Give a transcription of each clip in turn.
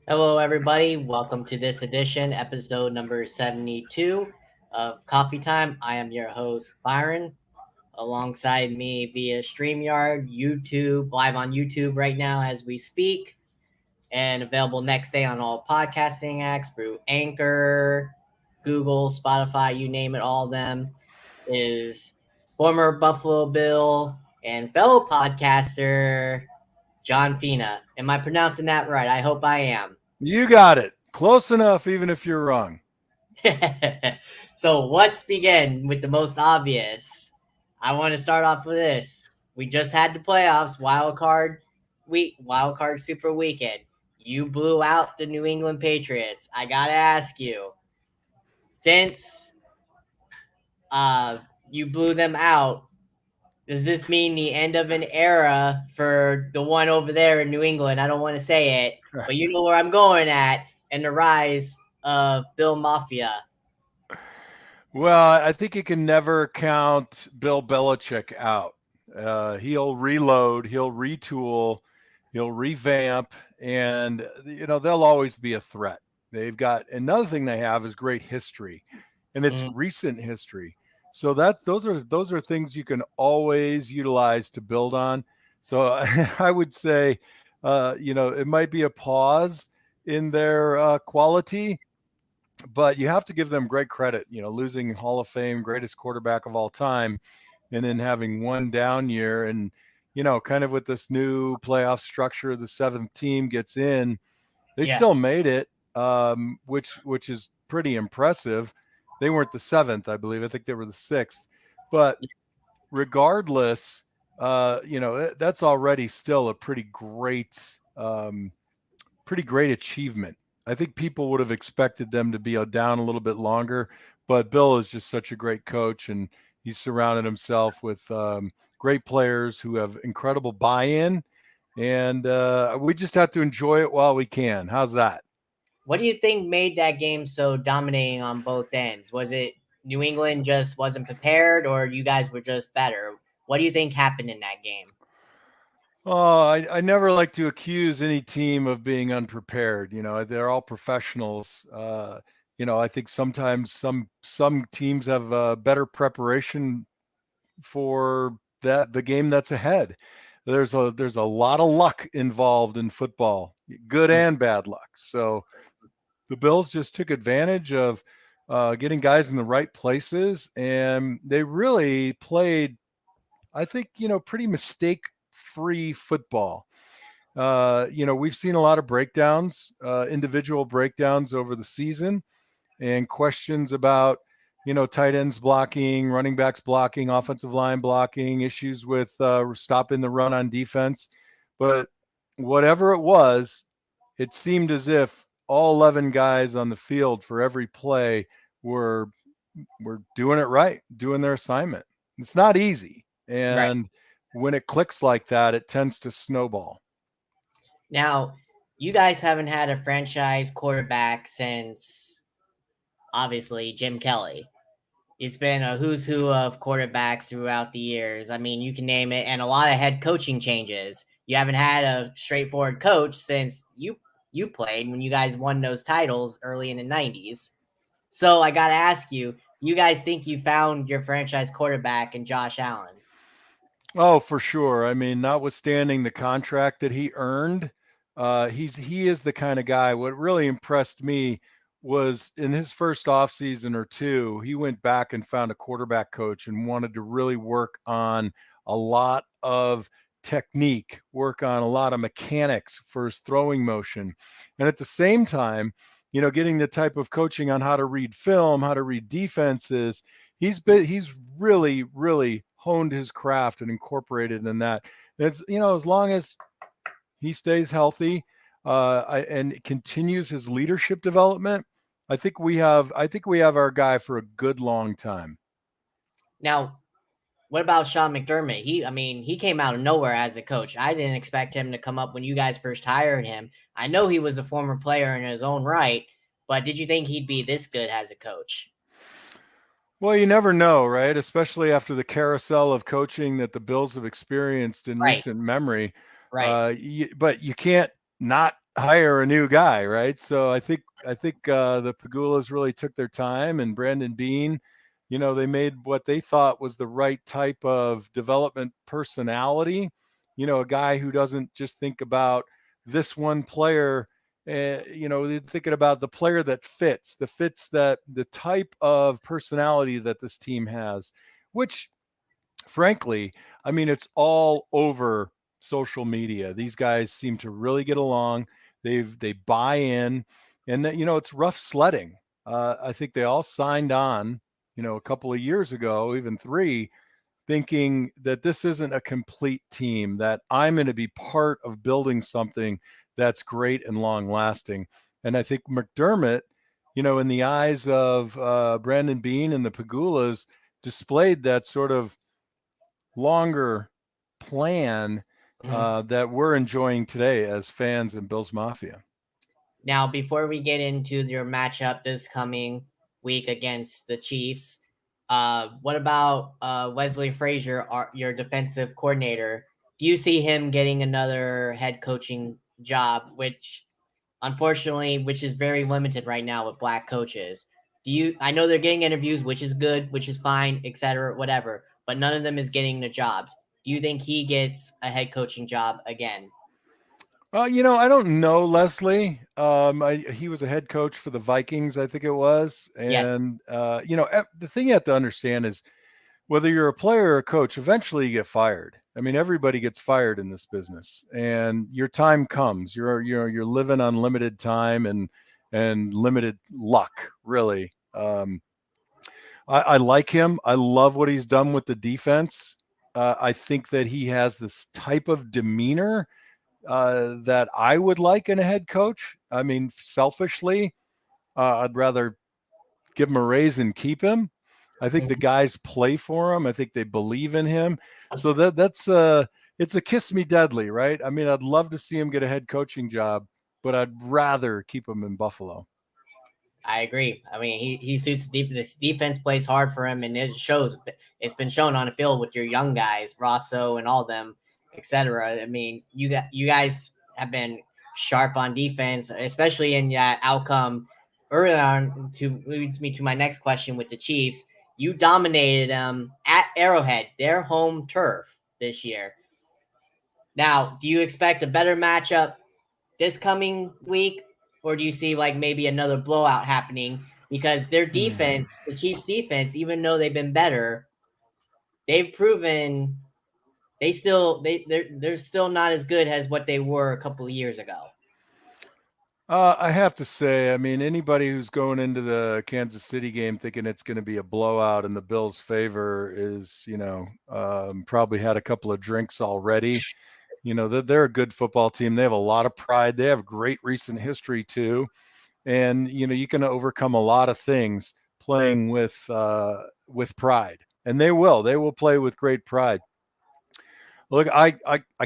Hello, everybody. Welcome to this edition, episode number 72 of Coffee Time. I am your host, Byron. Alongside me via StreamYard, YouTube, live on YouTube right now as we speak, and available next day on all podcasting apps through Anchor, Google, Spotify, you name it, all of them, is former Buffalo Bill and fellow podcaster, John Fina. Am I pronouncing that right? I hope I am. You got it. Close enough, even if you're wrong. So let's begin with the most obvious. I want to start off with this. We just had the playoffs, wild card super weekend. You blew out the New England Patriots. I gotta ask you, since you blew them out, does this mean the end of an era for the one over there in New England? I don't want to say it, but you know where I'm going at, and the rise of Bill Mafia. Well, I think you can never count Bill Belichick out. He'll reload, he'll retool, he'll revamp, and they'll always be a threat. They've got another thing they have is great history, and it's Mm, recent history. So those are things you can always utilize to build on. So I would say, it might be a pause in their quality, but you have to give them great credit. Losing Hall of Fame greatest quarterback of all time, and then having one down year, and kind of with this new playoff structure, the seventh team gets in. They yeah, still made it, which is pretty impressive. They weren't the seventh, I believe. I think they were the sixth. But regardless, that's already still a pretty great achievement. I think people would have expected them to be down a little bit longer, but Bill is just such a great coach, and he's surrounded himself with great players who have incredible buy-in, and we just have to enjoy it while we can. How's that? what do you think made that game so dominating on both ends? Was it New England just wasn't prepared, or you guys were just better? What do you think happened in that game? Oh, I never like to accuse any team of being unprepared. They're all professionals. I think sometimes some teams have better preparation for the game that's ahead. There's a lot of luck involved in football, good Mm, and bad luck. So the Bills just took advantage of getting guys in the right places, and they really played, I think, pretty mistake free football. We've seen a lot of breakdowns, individual breakdowns over the season, and questions about tight ends blocking, running backs blocking, offensive line blocking, issues with stopping the run on defense. But whatever it was, it seemed as if all 11 guys on the field for every play were doing it right, doing their assignment. It's not easy, right. and when it clicks like that, it tends to snowball. Now, you guys haven't had a franchise quarterback since obviously Jim Kelly. It's been a who's who of quarterbacks throughout the years. I mean, you can name it, and a lot of head coaching changes. You haven't had a straightforward coach since you played when you guys won those titles early in the 90s. So I got to ask you, do you guys think you found your franchise quarterback in Josh Allen? Oh, for sure. I mean, notwithstanding the contract that he earned, he is the kind of guy. What really impressed me was in his first offseason or two, he went back and found a quarterback coach and wanted to really work on a lot of technique, work on a lot of mechanics for his throwing motion. And at the same time, getting the type of coaching on how to read film, how to read defenses. He's really, really honed his craft and incorporated in that. And it's, as long as he stays healthy and continues his leadership development, I think we have our guy for a good long time. Now, what about Sean McDermott? He came out of nowhere as a coach. I didn't expect him to come up when you guys first hired him. I know he was a former player in his own right, but did you think he'd be this good as a coach? Well, you never know, right? Especially after the carousel of coaching that the Bills have experienced in Right, recent memory. right. But you can't not hire a new guy, right? So I think the Pagulas really took their time, and Brandon Bean, they made what they thought was the right type of development personality. A guy who doesn't just think about this one player. They're thinking about the player that fits that the type of personality that this team has, which frankly, I mean, it's all over social media. These guys seem to really get along. They buy in, and it's rough sledding. I think they all signed on, a couple of years ago, even three, thinking that this isn't a complete team. That I'm going to be part of building something that's great and long lasting. And I think McDermott, in the eyes of Brandon Bean and the Pagulas, displayed that sort of longer plan Mhm. that we're enjoying today as fans in Bills Mafia. Now, before we get into your matchup this coming week against the Chiefs, what about Wesley Frazier, your defensive coordinator? Do you see him getting another head coaching job, which unfortunately, which is very limited right now with black coaches? Do you? I know they're getting interviews, which is good, which is fine, etc., whatever. But none of them is getting the jobs. Do you think he gets a head coaching job again? I don't know Leslie. He was a head coach for the Vikings, I think it was. Yes. And, the thing you have to understand is whether you're a player or a coach, eventually you get fired. I mean, everybody gets fired in this business, and your time comes. You're living on limited time and limited luck, really. I like him. I love what he's done with the defense. I think that he has this type of demeanor that I would like in a head coach. I mean, selfishly, I'd rather give him a raise and keep him. I think the Mhm. guys play for him. I think they believe in him. So that's it's a kiss me deadly, right? I mean, I'd love to see him get a head coaching job, but I'd rather keep him in Buffalo. I agree. I mean, he suits deep. This defense plays hard for him, and it shows. It's been shown on the field with your young guys, Rosso and all of them, etc. I mean, you guys have been sharp on defense, especially in that outcome early on. To leads me to my next question with the Chiefs. You dominated them at Arrowhead, their home turf this year. Now, do you expect a better matchup this coming week, or do you see like maybe another blowout happening? Because their Hmm. defense, the Chiefs' defense, even though they've been better, they've proven they're still not as good as what they were a couple of years ago. I have to say, I mean, anybody who's going into the Kansas City game thinking it's going to be a blowout in the Bills' favor is, probably had a couple of drinks already. They're a good football team. They have a lot of pride. They have great recent history too, and you can overcome a lot of things playing with pride, and they will. They will play with great pride. Look, I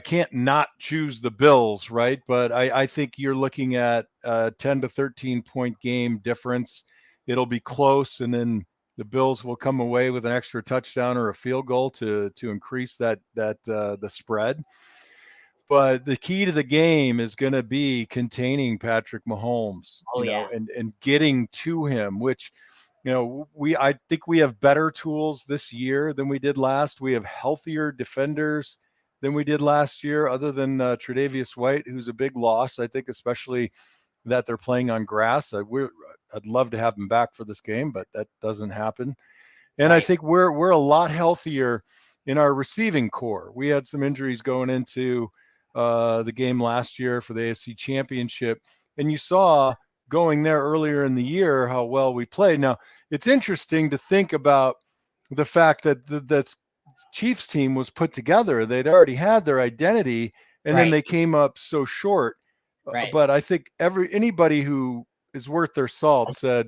can't not choose the Bills, right? But I think you're looking at a 10 to 13 point game difference. It'll be close, and then the Bills will come away with an extra touchdown or a field goal to increase that the spread. But the key to the game is going to be containing Patrick Mahomes, Oh yeah, and getting to him, which I think we have better tools this year than we did last. We have healthier defenders than we did last year, other than Tre'Davious White, who's a big loss. I think, especially that they're playing on grass. I'd love to have him back for this game, but that doesn't happen. And I right. think we're a lot healthier in our receiving core. We had some injuries going into the game last year for the AFC Championship, and you saw going there earlier in the year how well we played. Now it's interesting to think about the fact that that Chiefs team was put together. They'd already had their identity, and then Right, they came up so short. right. But I think anybody who is worth their salt said,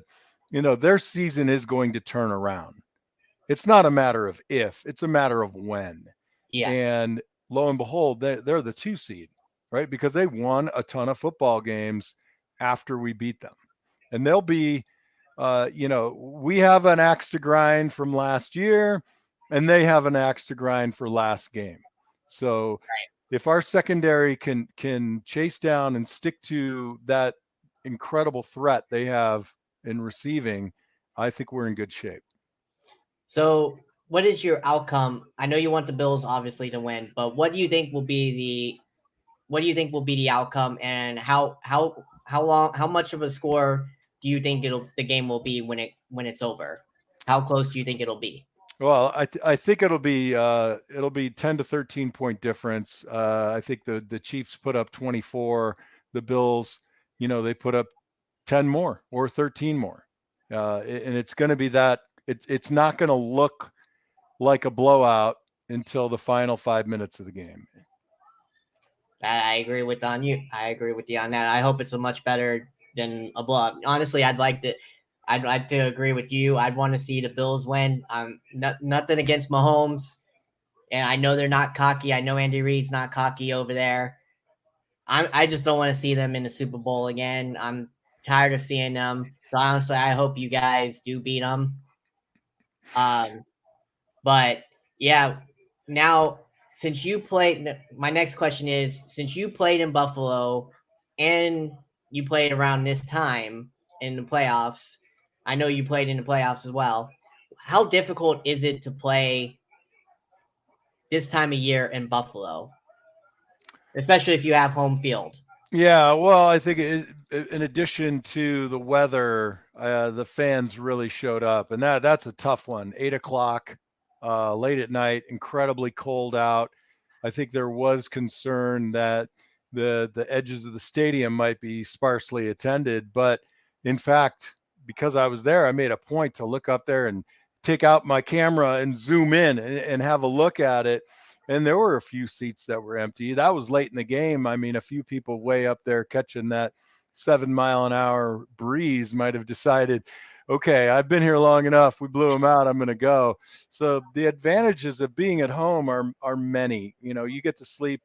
their season is going to turn around. It's not a matter of if, it's a matter of when. Yeah, And lo and behold, they're the 2 seed, right? Because they won a ton of football games after we beat them. And they'll be, we have an axe to grind from last year, and they have an axe to grind for last game. So if our secondary can chase down and stick to that incredible threat they have in receiving, I think we're in good shape. So, what is your outcome? I know you want the Bills obviously to win, but what do you think will be the outcome, and how much of a score do you think the game will be when it's over? How close do you think it'll be? Well, I think it'll be 10 to 13 point difference. I think the Chiefs put up 24. The Bills, they put up 10 more or 13 more, and it's going to be that. It's not going to look like a blowout until the final 5 minutes of the game. I agree with on you. I agree with you on that. I hope it's a much better than a blowout. Honestly, I'd like to agree with you. I'd want to see the Bills win. Nothing against Mahomes, and I know they're not cocky. I know Andy Reid's not cocky over there. I just don't want to see them in the Super Bowl again. I'm tired of seeing them. So honestly, I hope you guys do beat them. Um, but yeah, now since you played, my next question is: since you played in Buffalo and you played around this time in the playoffs, I know you played in the playoffs as well. How difficult is it to play this time of year in Buffalo, especially if you have home field? Yeah, well, I think in addition to the weather, the fans really showed up, and that's a tough one. 8 o'clock, late at night, incredibly cold out. I think there was concern that the edges of the stadium might be sparsely attended, but in fact, because I was there, I made a point to look up there and take out my camera and zoom in and have a look at it, and there were a few seats that were empty. That was late in the game. I mean, a few people way up there catching that 7 mile an hour breeze might have decided, okay, I've been here long enough. We blew them out. I'm going to go. So the advantages of being at home are many. You get to sleep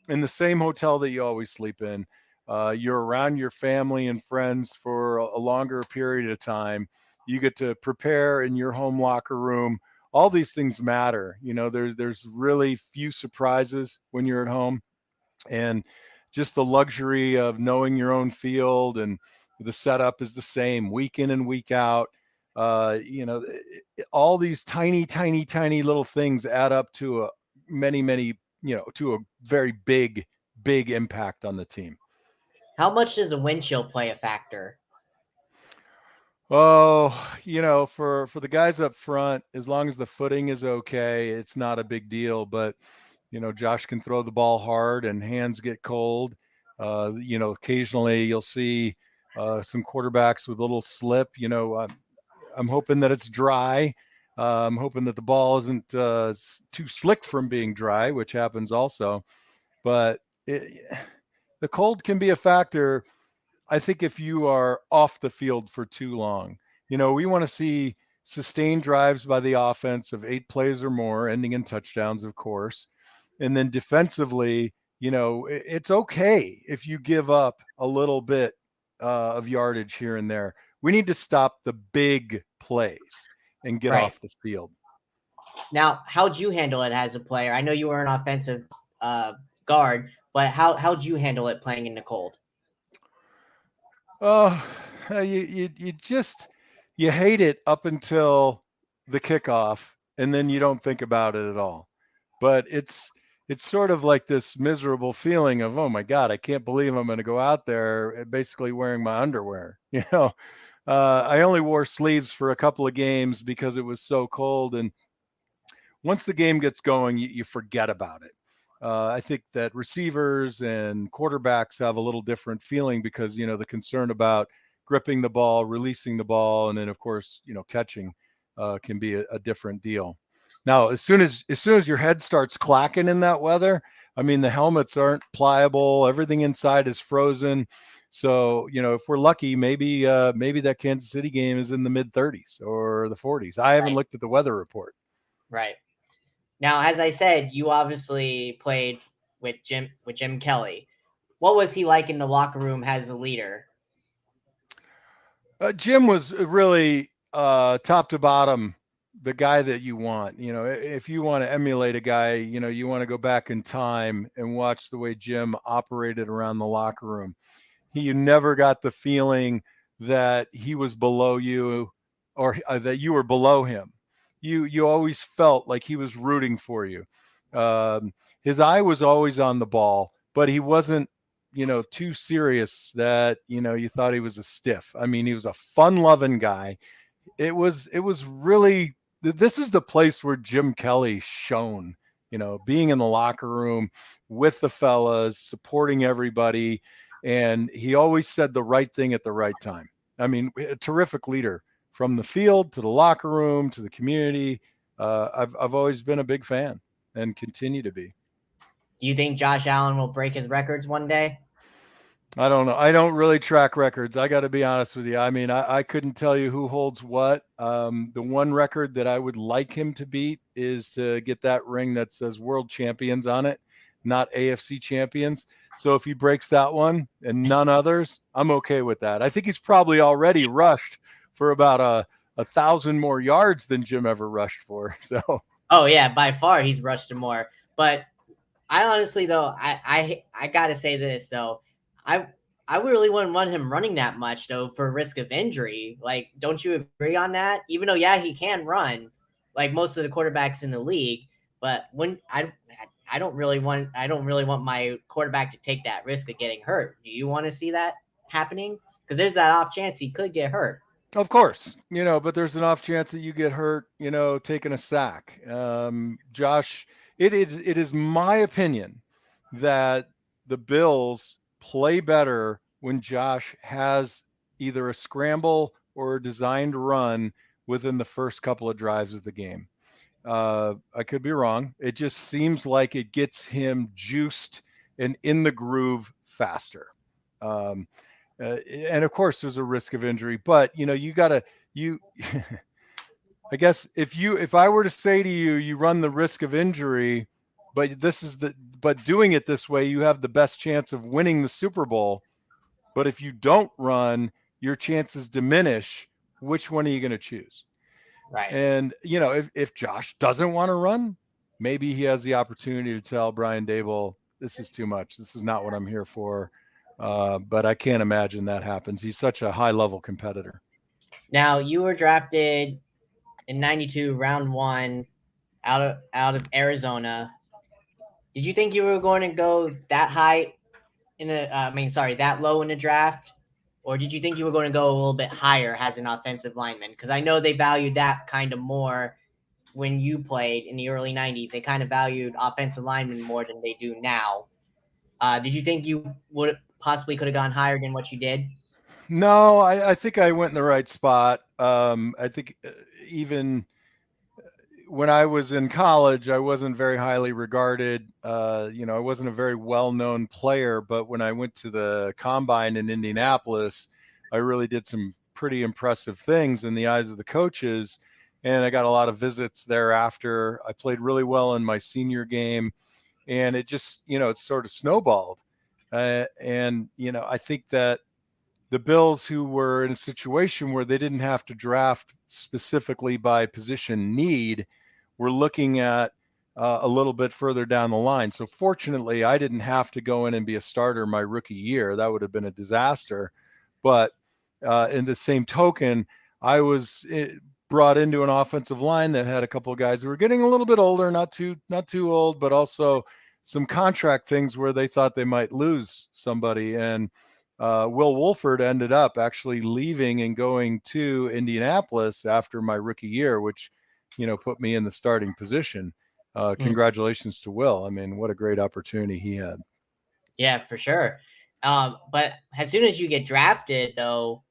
in the same hotel that you always sleep in. You're around your family and friends for a longer period of time. You get to prepare in your home locker room. All these things matter. There's really few surprises when you're at home, and just the luxury of knowing your own field, and the setup is the same week in and week out. All these tiny little things add up to many, to a very big impact on the team. How much does a wind chill play a factor? Oh, for the guys up front, as long as the footing is okay, it's not a big deal. But Josh can throw the ball hard, and hands get cold. Occasionally you'll see some quarterbacks with a little slip. I'm hoping that it's dry. I'm hoping that the ball isn't too slick from being dry, which happens also. But the cold can be a factor. I think if you are off the field for too long, we want to see sustained drives by the offense of 8 plays or more, ending in touchdowns, of course. And then defensively, it's okay if you give up a little bit of yardage here and there. We need to stop the big plays and get Right. off the field. Now, how'd you handle it as a player? I know you were an offensive uh, guard, but how'd you handle it playing in the cold? Oh, you just you hate it up until the kickoff, and then you don't think about it at all. But it's sort of like this miserable feeling of, oh my God, I can't believe I'm going to go out there basically wearing my underwear. I only wore sleeves for a couple of games because it was so cold, and once the game gets going, you forget about it. I think that receivers and quarterbacks have a little different feeling because, the concern about gripping the ball, releasing the ball, and then of course, catching can be a different deal. Now, as soon as your head starts clacking in that weather, I mean, the helmets aren't pliable. Everything inside is frozen. So, if we're lucky, maybe that Kansas City game is in the mid 30s or the 40s. I haven't Right. looked at the weather report. Right. Now, as I said, you obviously played with Jim Kelly. What was he like in the locker room as a leader? Jim was really top to bottom the guy that you want. If you want to emulate a guy, you want to go back in time and watch the way Jim operated around the locker room. You never got the feeling that he was below you or that you were below him. You always felt like he was rooting for you. Um, his eye was always on the ball, but he wasn't, too serious that, you thought he was a stiff. I mean, he was a fun loving guy. It was really, this is the place where Jim Kelly shone, being in the locker room with the fellas, supporting everybody. And he always said the right thing at the right time. I mean, a terrific leader from the field to the locker room to the community. I've always been a big fan and continue to be. Do you think Josh Allen will break his records one day? I don't know. I don't really track records. I got to be honest with you. I mean, I couldn't tell you who holds what. The one record that I would like him to beat is to get that ring that says world champions on it, not AFC champions. So if he breaks that one and none others, I'm okay with that. I think he's probably already rushed for about a thousand more yards than Jim ever rushed for. So, Oh yeah, by far he's rushed him more. But I honestly though, I gotta say this though, I I really wouldn't want him running that much though for risk of injury. Like, don't you agree on that? Even though yeah he can run, like most of the quarterbacks in the league, but when I don't really want my quarterback to take that risk of getting hurt. Do you want to see that happening? Because there's that off chance he could get hurt. of course, but there's an off chance that you get hurt, taking a sack. Josh, it is my opinion that the Bills play better when Josh has either a scramble or a designed run within the first couple of drives of the game. I could be wrong. It just seems like it gets him juiced and in the groove faster. Um, and of course, there's a risk of injury, but you gotta you. I guess if I were to say to you, you run the risk of injury, but doing it this way, you have the best chance of winning the Super Bowl. But if you don't run, your chances diminish. Which one are you going to choose? Right. And if Josh doesn't want to run, maybe he has the opportunity to tell Brian Dable, "This is too much. This is not what I'm here for." But I can't imagine that happens. He's such a high level competitor. Now you were drafted in '92, round one, out of Arizona. Did you think you were going to go that high that low in the draft, or did you think you were going to go a little bit higher as an offensive lineman? Because I know they valued that kind of more when you played in the early '90s. They kind of valued offensive linemen more than they do now. Did you think you would possibly could have gone higher than what you did? No, I think I went in the right spot. I think even when I was in college, I wasn't very highly regarded. I wasn't a very well known player, but when I went to the combine in Indianapolis, I really did some pretty impressive things in the eyes of the coaches. And I got a lot of visits thereafter. I played really well in my senior game, and it just, it sort of snowballed. I think that the Bills, who were in a situation where they didn't have to draft specifically by position need, were looking at a little bit further down the line. So fortunately, I didn't have to go in and be a starter my rookie year. That would have been a disaster. But in the same token, I was brought into an offensive line that had a couple of guys who were getting a little bit older, not too old, but also some contract things where they thought they might lose somebody. And Will Wolford ended up actually leaving and going to Indianapolis after my rookie year, which, put me in the starting position. Congratulations to Will. I mean, what a great opportunity he had. Yeah, for sure. But as soon as you get drafted, though,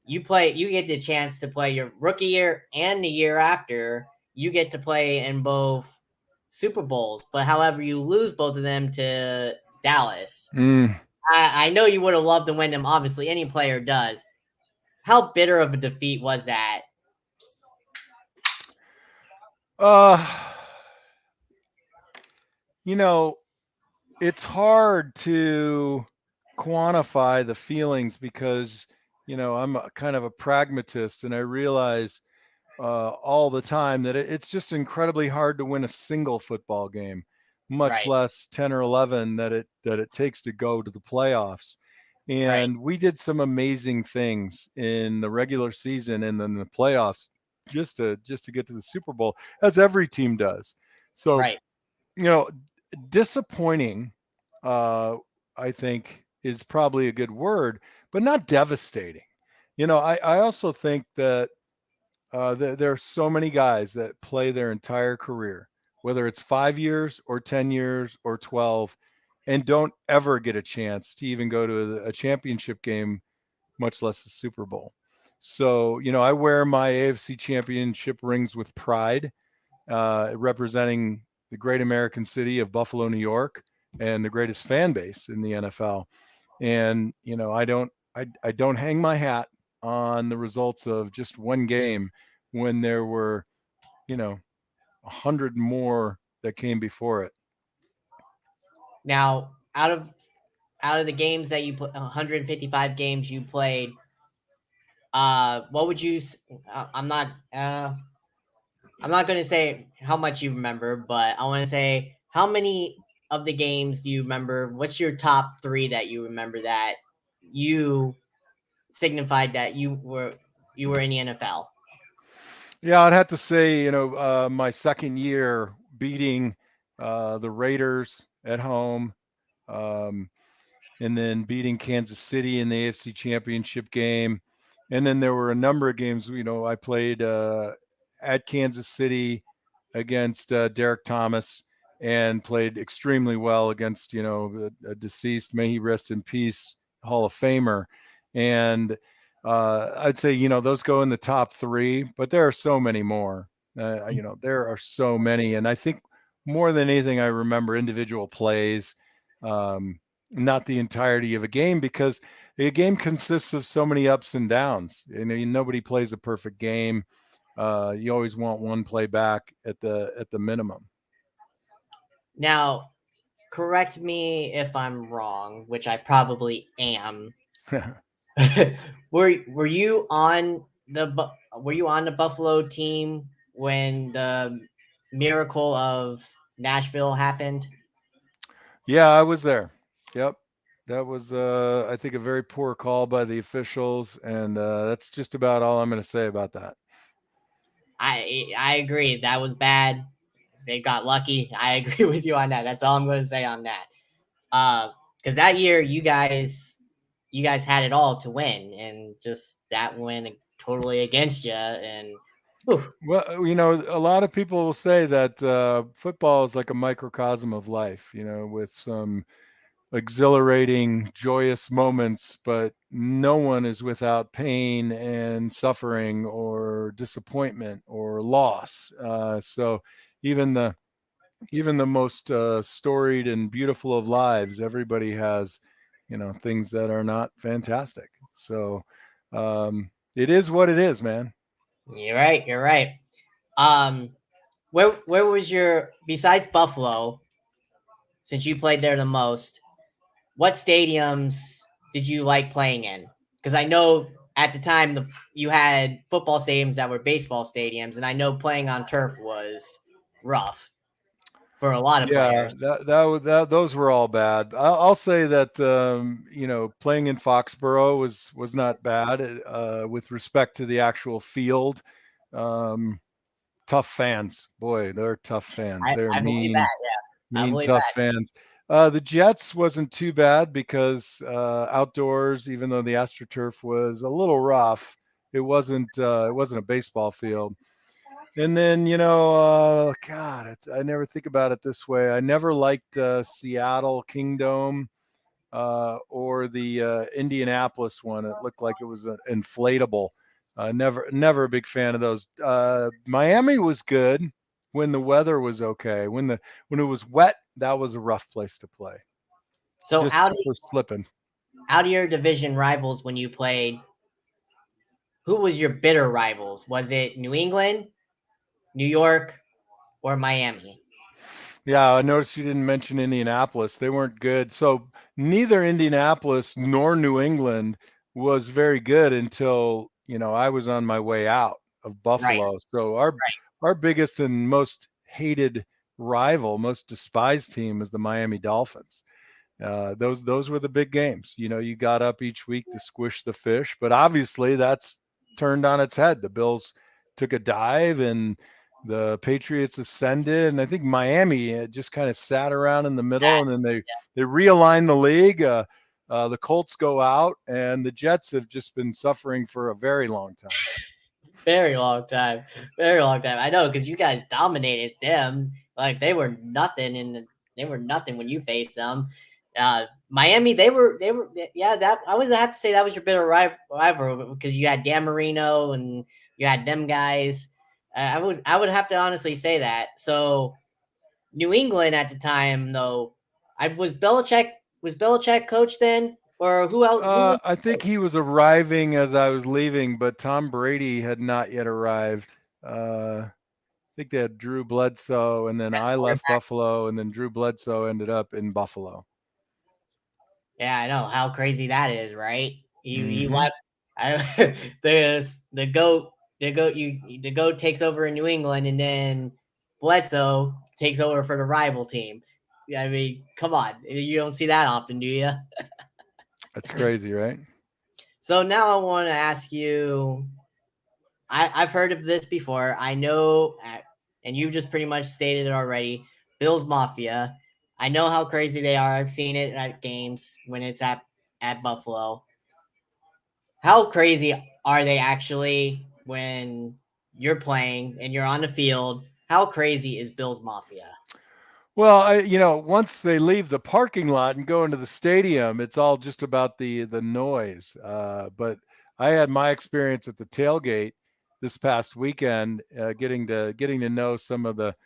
you get the chance to play your rookie year and the year after. You get to play in both Super Bowls, but however, you lose both of them to Dallas. Mm. I know you would have loved to win them. Obviously, any player does. How bitter of a defeat was that? Uh, you know, it's hard to quantify the feelings because, I'm kind of a pragmatist, and I realize all the time that it's just incredibly hard to win a single football game, much Right. less 10 or 11 that it takes to go to the playoffs. Right. And we did some amazing things in the regular season and then the playoffs just to get to the Super Bowl, as every team does. So, Right. you know, disappointing, uh, I think, is probably a good word, but not devastating. I also think that there are so many guys that play their entire career, whether it's 5 years or 10 years or 12, and don't ever get a chance to even go to a championship game, much less the Super Bowl. So, I wear my AFC championship rings with pride, representing the great American city of Buffalo, New York, and the greatest fan base in the NFL. And, I don't hang my hat on the results of just one game when there were, 100 more that came before it. Now, out of the games that you put 155 games you played, what would you I'm not going to say how much you remember, but I want to say how many of the games do you remember? What's your top 3 that you remember that you signified that you were in the NFL? Yeah, I'd have to say, my second year beating the Raiders at home, um, and then beating Kansas City in the AFC Championship game. And then there were a number of games, I played at Kansas City against Derek Thomas and played extremely well against, a deceased, may he rest in peace, Hall of Famer. And I'd say, those go in the top 3, but there are so many more. There are so many. And I think more than anything, I remember individual plays. Not the entirety of a game, because a game consists of so many ups and downs. Nobody plays a perfect game. You always want one play back at the minimum. Now, correct me if I'm wrong, which I probably am. Were you on were you on the Buffalo team when the miracle of Nashville happened? Yeah, I was there. Yep. That was, I think, a very poor call by the officials, and that's just about all I'm going to say about that. I agree. That was bad. They got lucky. I agree with you on that. That's all I'm going to say on that. Because that year you guys had it all to win, and just that went totally against you. And whew, Well, a lot of people will say that football is like a microcosm of life, with some exhilarating, joyous moments, but no one is without pain and suffering or disappointment or loss. So even the most storied and beautiful of lives, everybody has, things that are not fantastic. So it is what it is, man. you're right. You're right. Um, where was your besides Buffalo? Since you played there the most, what stadiums did you like playing in? Because I know at the time you had football stadiums that were baseball stadiums, and I know playing on turf was rough for a lot of Yeah, players. those were all bad. I'll say that playing in Foxborough was not bad with respect to the actual field. Um, Tough fans, boy, they're tough fans. They're I believe that. mean, Yeah, I believe tough that. fans. The Jets wasn't too bad because outdoors, even though the AstroTurf was a little rough, it wasn't a baseball field. And then, God, I never think about it this way. I never liked Seattle Kingdom or the Indianapolis one. It looked like it was an inflatable. Never a big fan of those. Miami was good when the weather was okay. When it was wet, that was a rough place to play, So just for slipping. out of your division rivals when you played, who was your bitter rivals? Was it New England, New York, or Miami? Yeah, I noticed you didn't mention Indianapolis. They weren't good. So neither Indianapolis nor New England was very good until, I was on my way out. of Right. Buffalo. So our biggest and most hated rival, most despised team is the Miami Dolphins. Those were the big games. You got up each week to squish the fish, but obviously that's turned on its head. The Bills took a dive, and the Patriots ascended, and I think Miami just kind of sat around in the middle, and then they realigned the league. The Colts go out, and the Jets have just been suffering for a very long time. Very long time. Very long time. I know, because you guys dominated them. Like, they were nothing when you faced them. Miami, they were yeah, that I would have to say that was your bitter rival, because you had Dan Marino and you had them guys. I would have to honestly say that. So New England at the time, though, I was Belichick coach then, or who else? Who was I think he was arriving as I was leaving, but Tom Brady had not yet arrived. I think they had Drew Bledsoe, and then I left quarterback? Buffalo, and then Drew Bledsoe ended up in Buffalo. Yeah, I know how crazy that is, right? You Mm-hmm. watch I, the goat takes over in New England, and then Bledsoe takes over for the rival team. I mean, come on, you don't see that often, do you? That's crazy, right? So now I want to ask you. I've heard of this before. I know, and you just pretty much stated it already. Bills Mafia. I know how crazy they are. I've seen it at games when it's at Buffalo. How crazy are they actually when you're playing and you're on the field? How crazy is Bills Mafia? Well, once they leave the parking lot and go into the stadium, it's all just about the noise. But I had my experience at the tailgate this past weekend, getting to know some of the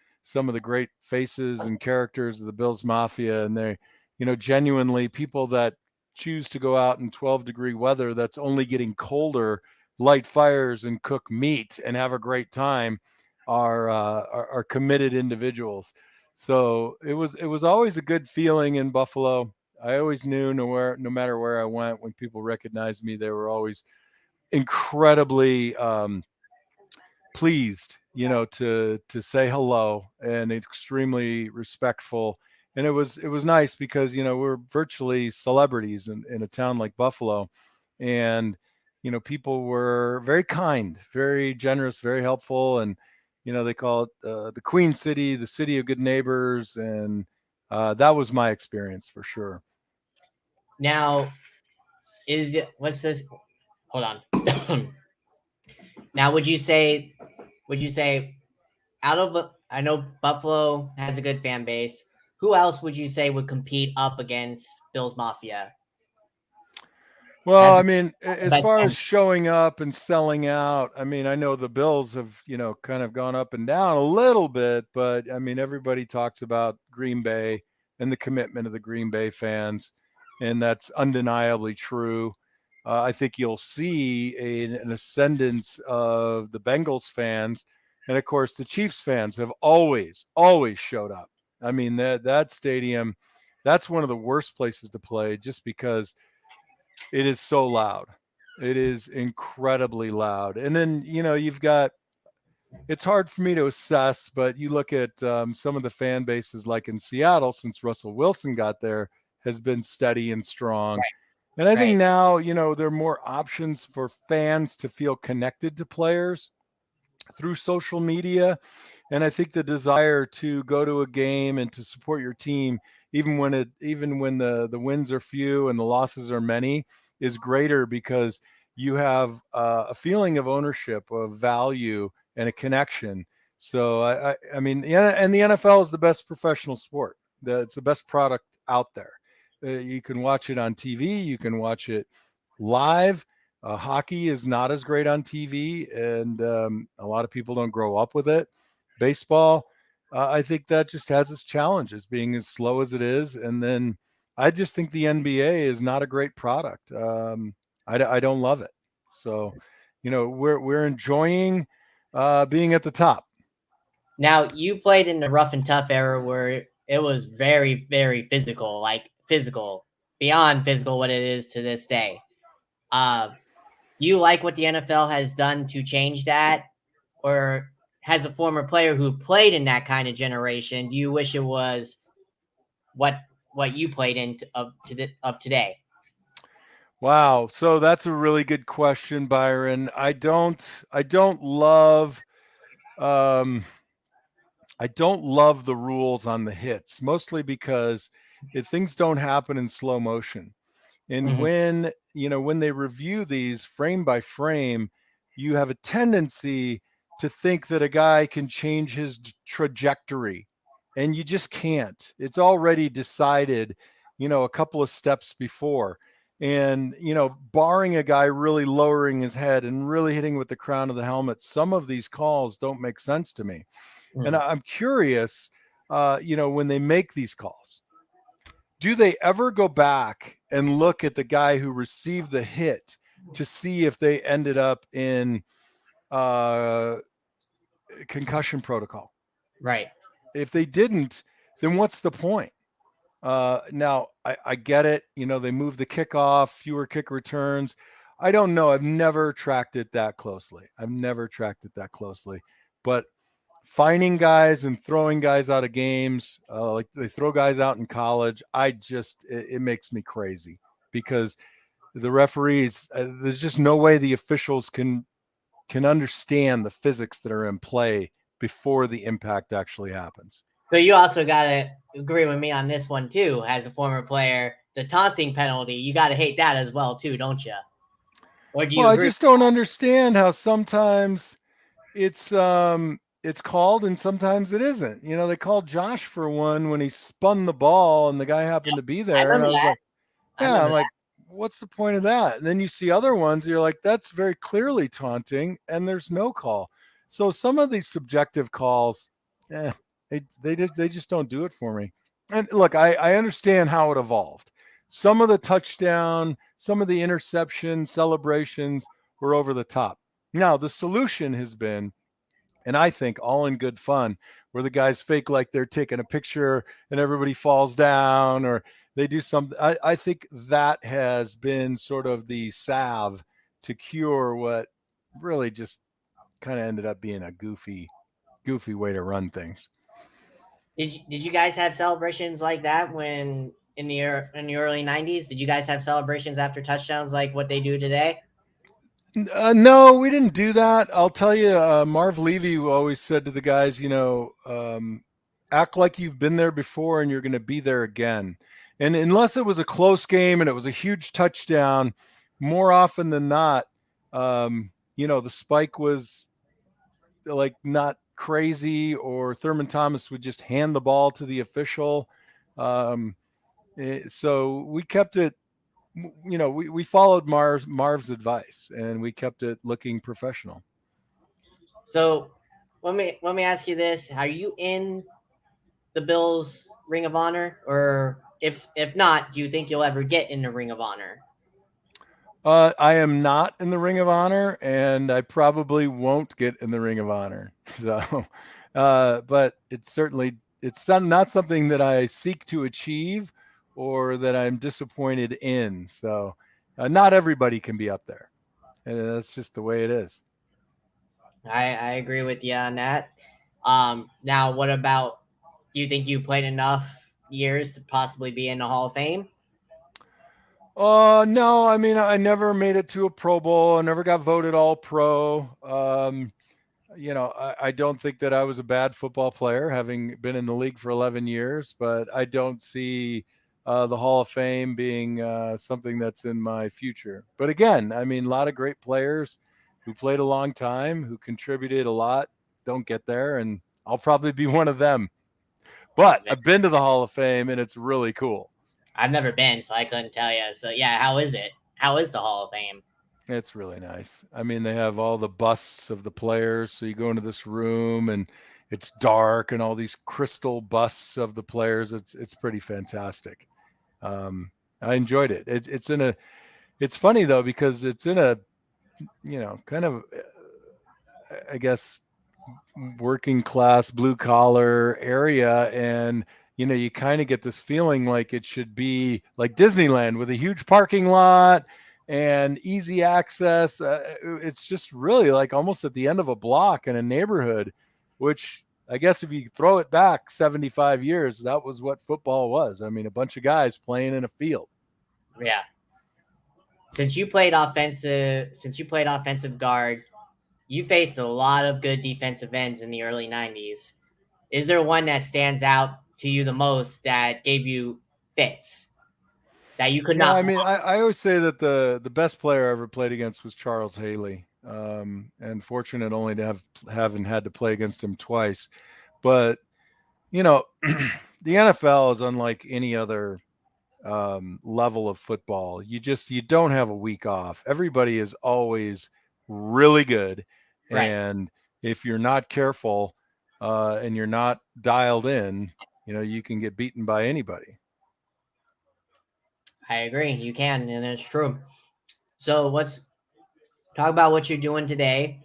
great faces and characters of the Bills Mafia, and they, genuinely people that choose to go out in 12-degree weather that's only getting colder, light fires and cook meat and have a great time are committed individuals. So it was always a good feeling in Buffalo. I always knew no matter where I went, when people recognized me, they were always incredibly pleased, to say hello, and extremely respectful. And it was nice because we're virtually celebrities in a town like Buffalo, and people were very kind, very generous, very helpful, and they call it the Queen City, the city of good neighbors, and that was my experience for sure. Now, what's this? Hold on. Now, would you say out of I know Buffalo has a good fan base. Who else would you say would compete up against Bills Mafia? Well, Has I the mean, as best far fan as base? showing up and selling out, I mean, I know the Bills have, kind of gone up and down a little bit, but I mean, everybody talks about Green Bay and the commitment of the Green Bay fans, and that's undeniably true. I think you'll see an ascendance of the Bengals fans, and of course, the Chiefs fans have always showed up. I mean, that stadium, that's one of the worst places to play, just because it is so loud. It is incredibly loud. And then, you've got, it's hard for me to assess, but you look at some of the fan bases, like in Seattle, since Russell Wilson got there, has been steady and strong. And I think Right. now, there are more options for fans to feel connected to players through social media. And I think the desire to go to a game and to support your team, even when the wins are few and the losses are many, is greater, because you have a feeling of ownership, of value, and a connection. So I mean, yeah, and the NFL is the best professional sport. It's the best product out there. You can watch it on TV. You can watch it live. Hockey is not as great on TV, and a lot of people don't grow up with it. Baseball, I think that just has its challenges, being as slow as it is. And then I just think the NBA is not a great product. I don't love it. So, we're enjoying being at the top. Now, you played in the rough and tough era where it was very, very physical, like physical, beyond physical, what it is to this day. Uh, you like what the NFL has done to change that? or as a former player who played in that kind of generation, do you wish it was what what you played in of today? Wow. So that's a really good question, Byron. I don't love um I don't love the rules on the hits, mostly because things don't happen in slow motion. And Mm-hmm. when they review these frame by frame, you have a tendency to think that a guy can change his trajectory, and you just can't. It's already decided, a couple of steps before. And, barring a guy really lowering his head and really hitting with the crown of the helmet, some of these calls don't make sense to me. And Mm. I'm curious, when they make these calls, do they ever go back and look at the guy who received the hit to see if they ended up in uh, concussion protocol? Right. If they didn't, then what's the point? Now, I get it. They move the kickoff, fewer kick returns. I don't know. I've never tracked it that closely. But finding guys and throwing guys out of games, like they throw guys out in college, it makes me crazy because the referees, there's just no way the officials can understand the physics that are in play before the impact actually happens. So you also gotta agree with me on this one too. As a former player, the taunting penalty, you gotta hate that as well too, don't you? Or do Well, you I agree? just don't understand how sometimes it's called and sometimes it isn't. They called Josh for one when he spun the ball and the guy happened to be I there, and remember I was that. like, I yeah, I'm remember like, what's the point of that? And then you see other ones, you're like, that's very clearly taunting, and there's no call. So some of these subjective calls, eh, they just don't do it for me. And look, I understand how it evolved. Some of the touchdown, some of the interception celebrations were over the top. Now the solution has been, and I think all in good fun, where the guys fake like they're taking a picture and everybody falls down, or they do something. I think that has been sort of the salve to cure what really just kind of ended up being a goofy way to run things. Did you guys have celebrations like that when in the early '90s? Did you guys have celebrations after touchdowns like what they do today? No, we didn't do that. I'll tell you, Marv Levy always said to the guys, act like you've been there before and you're going to be there again. And unless it was a close game and it was a huge touchdown, more often than not, the spike was like not crazy, or Thurman Thomas would just hand the ball to the official. Um, so we kept it, we followed Marv's advice and we kept it looking professional. So let me ask you this: are you in the Bills Ring of Honor, or if not, do you think you'll ever get in the Ring of Honor? I am not in the Ring of Honor, and I probably won't get in the Ring of Honor. So, but it's not something that I seek to achieve or that I'm disappointed in. So, not everybody can be up there, and that's just the way it is. I agree with you on that. Now, what about? Do you think you played enough years to possibly be in the Hall of Fame? No, I mean, I never made it to a Pro Bowl. I never got voted All Pro. I don't think that I was a bad football player, having been in the league for 11 years, but I don't see the Hall of Fame being something that's in my future. But again, I mean, a lot of great players who played a long time, who contributed a lot, don't get there, and I'll probably be one of them. But I've been to the Hall of Fame, and it's really cool. I've never been, so I couldn't tell you. So yeah, how is it? How is the Hall of Fame? It's really nice. I mean, they have all the busts of the players. So you go into this room and it's dark and all these crystal busts of the players. It's pretty fantastic. I enjoyed it. It's funny though, because it's in a, kind of, I guess, working class blue collar area. And, you kind of get this feeling like it should be like Disneyland with a huge parking lot and easy access. It's just really like almost at the end of a block in a neighborhood, which I guess if you throw it back 75 years, that was what football was. I mean, a bunch of guys playing in a field. Yeah. Since you played offensive guard, you faced a lot of good defensive ends in the early 90s. Is there one that stands out to you the most that gave you fits that you could Yeah, not I block? mean, I always say that the best player I ever played against was Charles Haley, and fortunate only to haven't had to play against him twice. But you know, the NFL is unlike any other level of football. You don't have a week off. Everybody is always really good, Right. and if you're not careful and you're not dialed in, you can get beaten by anybody. I agree. You can, and it's true. So let's talk about what you're doing today.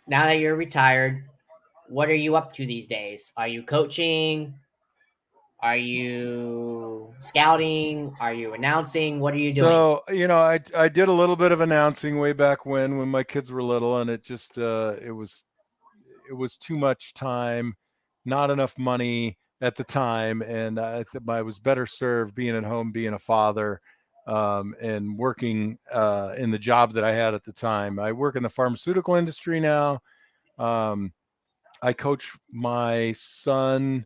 Now that you're retired, what are you up to these days? Are you coaching? Are you scouting? Are you announcing? What are you doing? So I did a little bit of announcing way back when my kids were little, and it just it was too much time, not enough money at the time, and I was better served being at home, being a father, and working in the job that I had at the time. I work in the pharmaceutical industry now. Um, I coach my son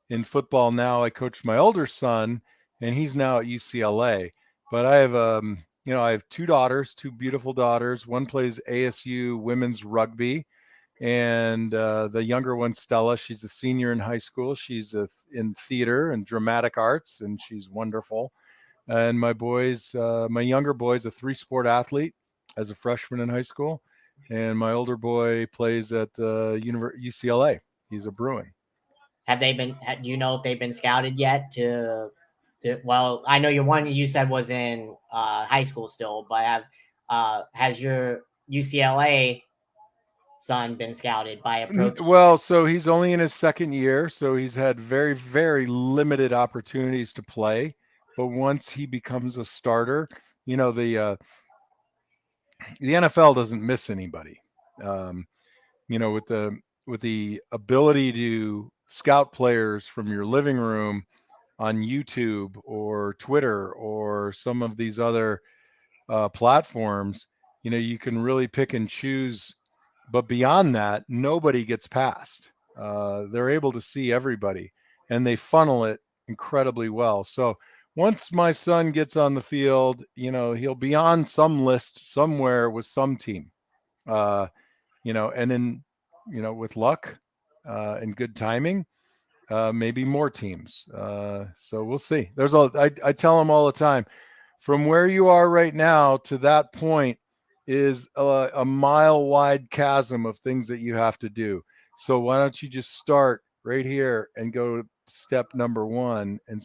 in football now. I coach my older son, and he's now at UCLA. But I have two daughters, two beautiful daughters. One plays ASU women's rugby, and the younger one, Stella, she's a senior in high school. She's in theater and dramatic arts, and she's wonderful. And my younger boy's a three-sport athlete as a freshman in high school, and my older boy plays at UCLA. He's a Bruin. Have they been? Do you know if they've been scouted yet? Well, I know your one you said was in high school still, but has your UCLA son been scouted by a pro team? Well, so he's only in his second year, so he's had very, very limited opportunities to play. But once he becomes a starter, you know the NFL doesn't miss anybody. Um, with the ability to scout players from your living room on YouTube or Twitter or some of these other platforms, you can really pick and choose. But beyond that, nobody gets past. They're able to see everybody, and they funnel it incredibly well. So once my son gets on the field, he'll be on some list somewhere with some team. Uh, and then, with luck and good timing, maybe more teams. So we'll see. I tell them all the time, from where you are right now to that point is a mile wide chasm of things that you have to do. So why don't you just start right here and go step number one, and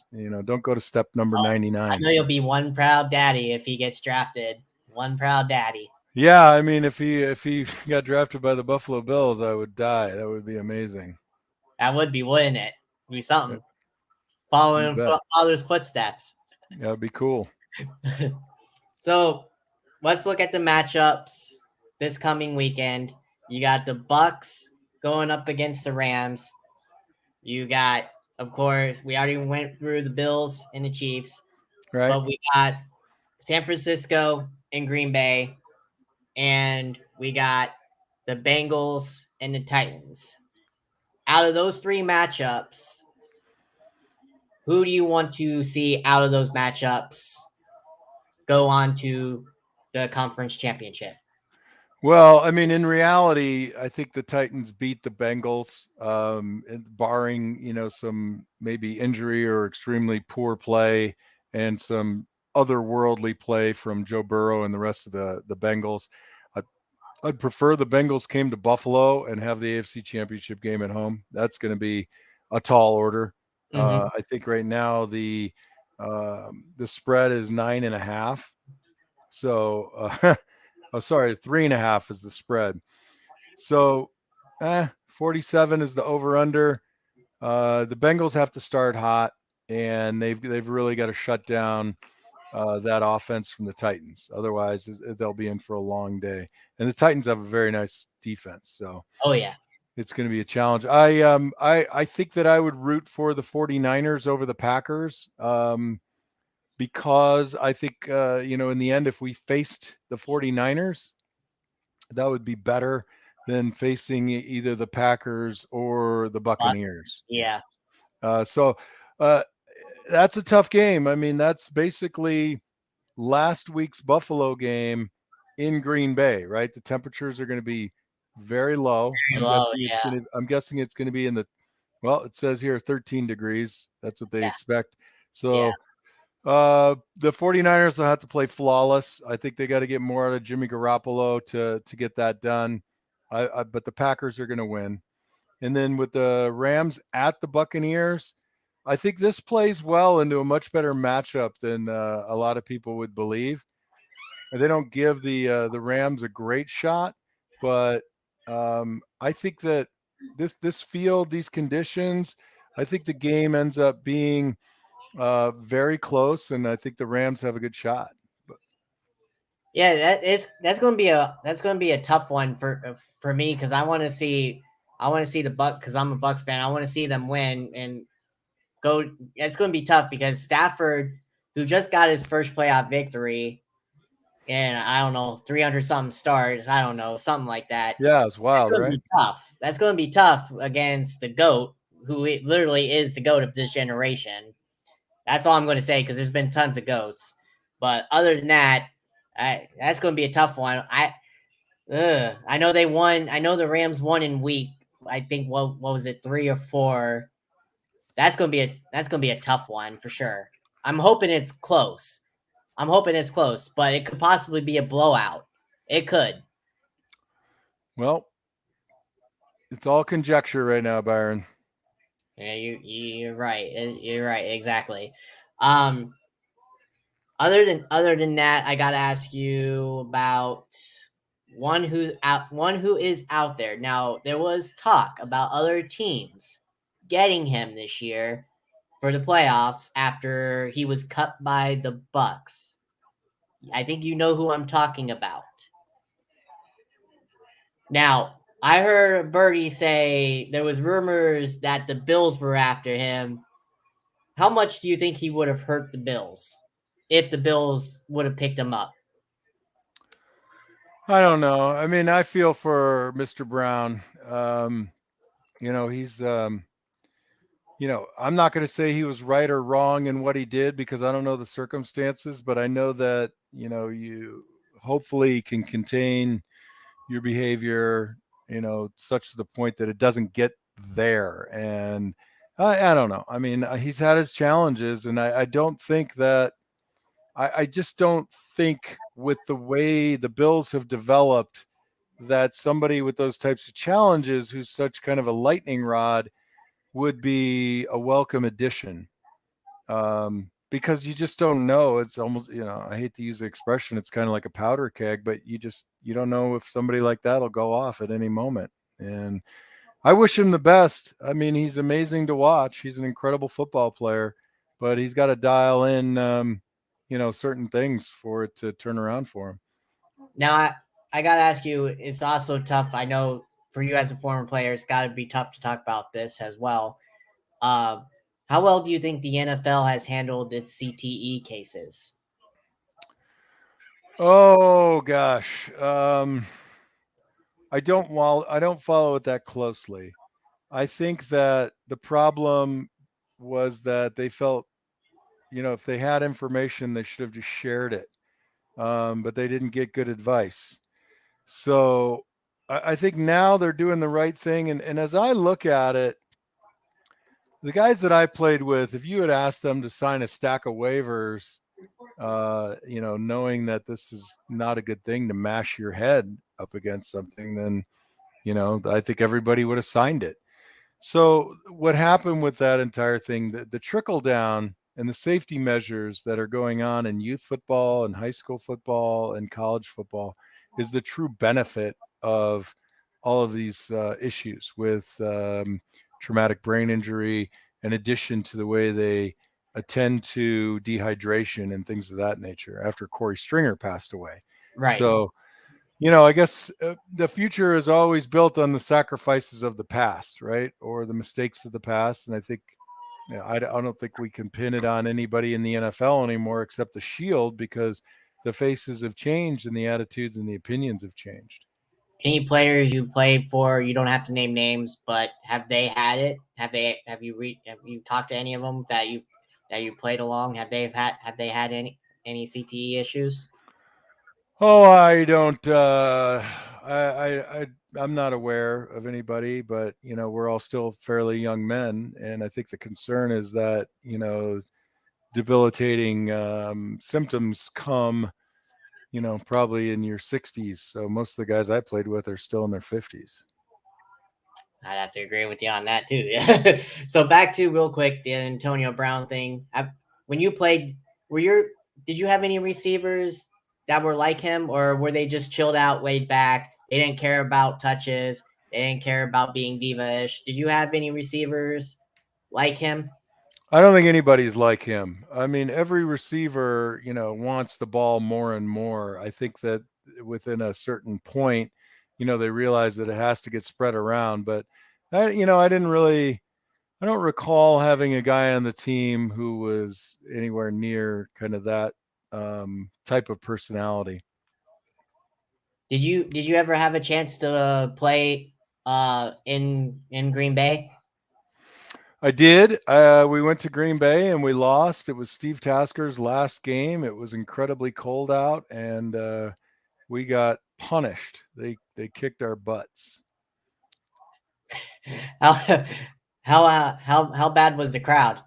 don't go to step number I 99. know you'll be one proud daddy if he gets drafted. One proud daddy. Yeah, I mean, if he got drafted by the Buffalo Bills, I would die. That would be amazing. That would be, wouldn't it? Be Yep, something. you Following bet. father's footsteps. That'd be cool. So let's look at the matchups this coming weekend. You got the Bucks going up against the Rams. You got, of course, we already went through the Bills and the Chiefs, Right. but we got San Francisco and Green Bay, and we got the Bengals and the Titans. Out of those three matchups, who do you want to see out of those matchups go on to the conference championship? Well, I mean, in reality, I think the Titans beat the Bengals, barring some maybe injury or extremely poor play and some otherworldly play from Joe Burrow and the rest of the Bengals. I'd, I'd prefer the Bengals came to Buffalo and have the AFC Championship game at home. That's going to be a tall order. Mm-hmm. I think right now the spread is 9.5. So, oh, sorry, 3.5 is the spread. So, 47 is the over under. The Bengals have to start hot, and they've really got to shut down that offense from the Titans. Otherwise, they'll be in for a long day. And the Titans have a very nice defense, so Oh yeah. it's going to be a challenge. I think that I would root for the 49ers over the Packers, because I think in the end, if we faced the 49ers, that would be better than facing either the Packers or the But Buccaneers. yeah. So that's a tough game. I mean, that's basically last week's Buffalo game in Green Bay, right? The temperatures are going to be very low. Very low. Yeah. I'm guessing it's going to be in the, well, it says here 13 degrees. That's what they Yeah. expect. Yeah. So the 49ers will have to play flawless. I think they got to get more out of Jimmy Garoppolo to get that done. But the Packers are going to win. And then with the Rams at the Buccaneers, I think this plays well into a much better matchup than a lot of people would believe. They don't give the Rams a great shot, but I think that this field, these conditions, I think the game ends up being very close, and I think the Rams have a good shot. But Yeah, that's going to be a tough one for me because I want to see the Buck because I'm a Bucks fan. I want to see them win and go. It's going to be tough because Stafford, who just got his first playoff victory, and I don't know 300 something starts, I don't know something like that. yeah, it's That's wild, going to right? be tough. That's going to be tough against the GOAT, who it literally is the GOAT of this generation. That's all I'm going to say because there's been tons of goats. But other than that, that's going to be a tough one. I know they won. I know the Rams won in week. I think what was it, 3 or 4? That's gonna be a tough one for sure. I'm hoping it's close. But it could possibly be a blowout. It could. Well, it's all conjecture right now, Byron. Yeah, you're right. You're right. Exactly. Um, other than that, I gotta ask you about one who is out there. Now, there was talk about other teams getting him this year for the playoffs after he was cut by the Bucks. I think you know who I'm talking about. Now, I heard Birdie say there was rumors that the Bills were after him. How much do you think he would have hurt the Bills if the Bills would have picked him up? I don't know. I mean, I feel for Mr. Brown. He's I'm not going to say he was right or wrong in what he did because I don't know the circumstances, but I know that, you hopefully can contain your behavior, such to the point that it doesn't get there. And I don't know. I mean, he's had his challenges, and I don't think that, I just don't think with the way the Bills have developed that somebody with those types of challenges who's such kind of a lightning rod would be a welcome addition, because you just don't know. It's almost, I hate to use the expression, it's kind of like a powder keg, but you don't know if somebody like that will go off at any moment. And I wish him the best. I mean, he's amazing to watch. He's an incredible football player, but he's got to dial in, certain things for it to turn around for him. Now, I got to ask you, it's also tough. I know for you as a former player, it's got to be tough to talk about this as well. Uh, how well do you think the NFL has handled its CTE cases? Oh gosh. I don't follow it that closely. I think that the problem was that they felt, if they had information, they should have just shared it. But they didn't get good advice. So I think now they're doing the right thing. And as I look at it, the guys that I played with, if you had asked them to sign a stack of waivers, knowing that this is not a good thing to mash your head up against something, then, I think everybody would have signed it. So what happened with that entire thing, the trickle down and the safety measures that are going on in youth football and high school football and college football is the true benefit of all of these issues with traumatic brain injury, in addition to the way they attend to dehydration and things of that nature after Corey Stringer passed away. Right. So, I guess the future is always built on the sacrifices of the past, right? Or the mistakes of the past. And I think, I don't think we can pin it on anybody in the NFL anymore except the Shield, because the faces have changed and the attitudes and the opinions have changed. Any players you played for, you don't have to name names, but have they had it? Have you talked to any of them that you played along? Have they had any CTE issues? Oh, I don't. I'm not aware of anybody, but we're all still fairly young men, and I think the concern is that debilitating symptoms come, probably in your 60s. So most of the guys I played with are still in their 50s. I'd have to agree with you on that too. Yeah. So back to real quick the Antonio Brown thing. When you played, were your did you have any receivers that were like him, or were they just chilled out, laid back? They didn't care about touches. They didn't care about being diva-ish. Did you have any receivers like him? I don't think anybody's like him. I mean, every receiver, wants the ball more and more. I think that within a certain point, they realize that it has to get spread around. But I didn't really, I don't recall having a guy on the team who was anywhere near kind of that type of personality. Did you ever have a chance to play in Green Bay? I did. We went to Green Bay and we lost. It was Steve Tasker's last game. It was incredibly cold out, and we got punished. They kicked our butts. How how bad was the crowd?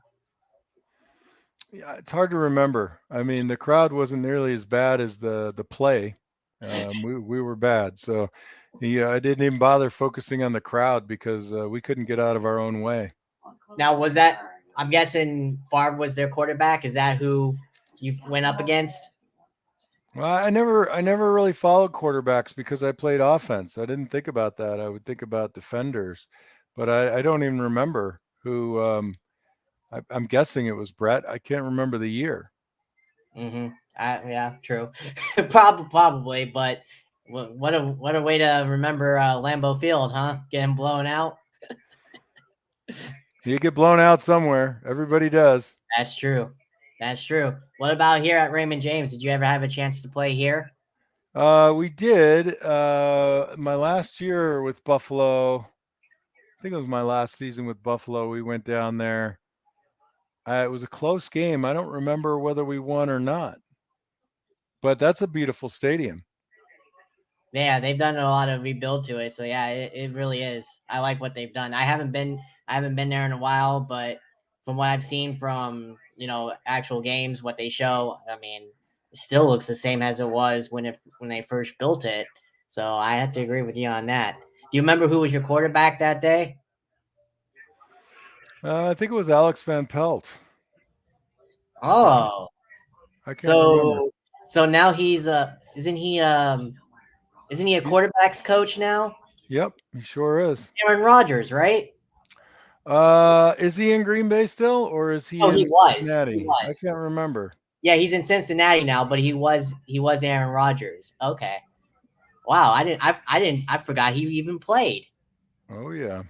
Yeah, it's hard to remember. I mean, the crowd wasn't nearly as bad as the play. We were bad, so yeah, I didn't even bother focusing on the crowd because we couldn't get out of our own way. Now, was that? I'm guessing Favre was their quarterback. Is that who you went up against? Well, I never really followed quarterbacks because I played offense. I didn't think about that. I would think about defenders, but I don't even remember who. I'm guessing it was Brett. I can't remember the year. Mm-hmm. Yeah, true. Probably, but what a way to remember Lambeau Field, huh? Getting blown out. You get blown out somewhere. Everybody does. That's true. That's true. What about here at Raymond James? Did you ever have a chance to play here? We did. My last year with Buffalo, I think it was my last season with Buffalo. We went down there. It was a close game. I don't remember whether we won or not, but that's a beautiful stadium. Yeah, they've done a lot of rebuild to it. So yeah, it really is. I like what they've done. I haven't been there in a while, but from what I've seen from, actual games, what they show, I mean, it still looks the same as it was when they first built it. So I have to agree with you on that. Do you remember who was your quarterback that day? I think it was Alex Van Pelt. Yeah, Oh, I can't remember. so so now he's isn't he a He, quarterbacks coach now? yep, he sure is. Aaron Rodgers, right? Is he in Green Bay still, or is he Oh, in he was. He Cincinnati? I was. can't remember. Yeah, he's in Cincinnati now, but he was Aaron Rodgers. Okay. Wow, I forgot he even played. Oh yeah,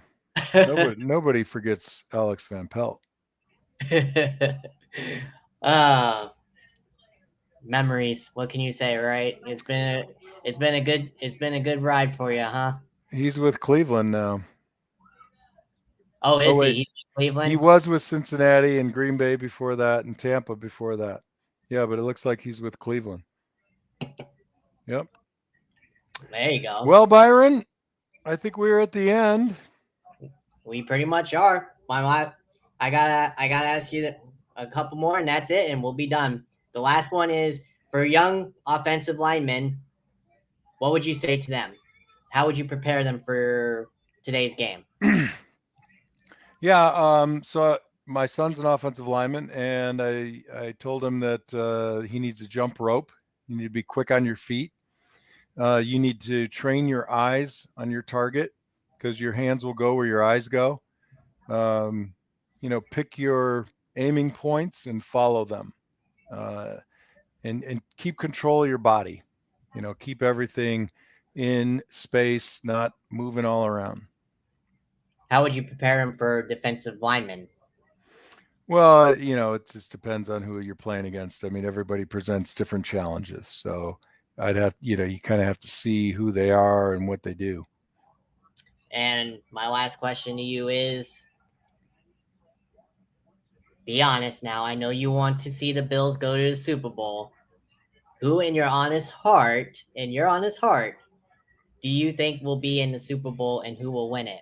nobody forgets Alex Van Pelt. uh Memories. What can you say, right? It's been a good ride for you, huh? He's with Cleveland now. Oh, Oh is he? wait, He's in he Cleveland? was with Cincinnati and Green Bay before that, and Tampa before that. Yeah, but it looks like he's with Cleveland. Yep. There you go. Well, Byron, I think we're at the end. We pretty much are. I gotta ask you a couple more, and that's it, and we'll be done. The last one is for young offensive linemen. What would you say to them? How would you prepare them for today's game? Yeah. So my son's an offensive lineman, and I told him that he needs a jump rope. You need to be quick on your feet. You need to train your eyes on your target because your hands will go where your eyes go. Um, pick your aiming points and follow them, uh, and keep control of your body. Keep everything in space, not moving all around. How would you prepare him for defensive linemen? Well, it just depends on who you're playing against. I mean, everybody presents different challenges. So you kind of have to see who they are and what they do. And my last question to you is, be honest now. I know you want to see the Bills go to the Super Bowl. Who in your honest heart, do you think will be in the Super Bowl and who will win it?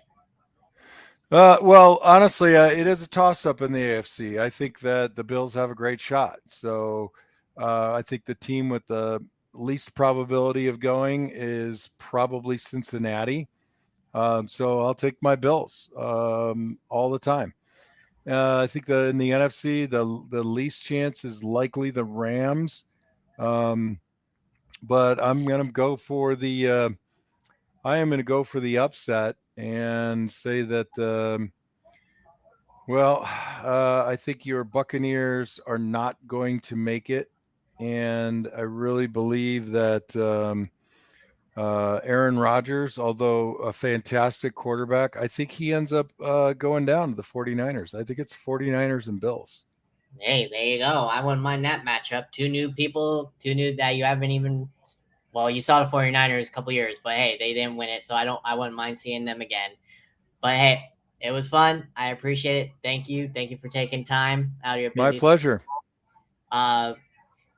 Well, honestly, it is a toss-up in the AFC. I think that the Bills have a great shot. So I think the team with the least probability of going is probably Cincinnati. So I'll take my Bills all the time. I think in the NFC, the least chance is likely the Rams. Um, but I am going to go for the upset and say that I think your Buccaneers are not going to make it, and I really believe that Aaron Rodgers, although a fantastic quarterback, I think he ends up going down to the 49ers. I think it's 49ers and Bills. Hey, there you go. I wouldn't mind that matchup. Two new people, two new that you haven't even. Well, you saw the 49ers a couple years, but hey, they didn't win it, so I wouldn't mind seeing them again. But hey, it was fun. I appreciate it. Thank you. Thank you for taking time out of your My busy schedule. pleasure. Uh,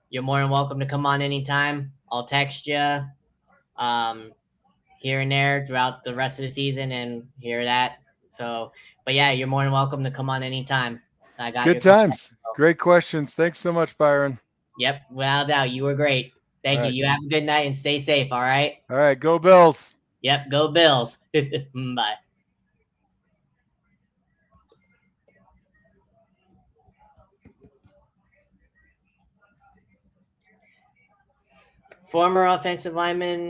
you're more than welcome to come on anytime. I'll text you um, here and there throughout the rest of the season and hear that. So, but yeah, you're more than welcome to come on anytime. I got Good your contact. times. Great questions. Thanks so much, Byron. Yep, without doubt, you were great. All Thank you. right. You have a good night and stay safe. All right. All right. Go Bills. Yep. Go Bills. Bye. Former offensive lineman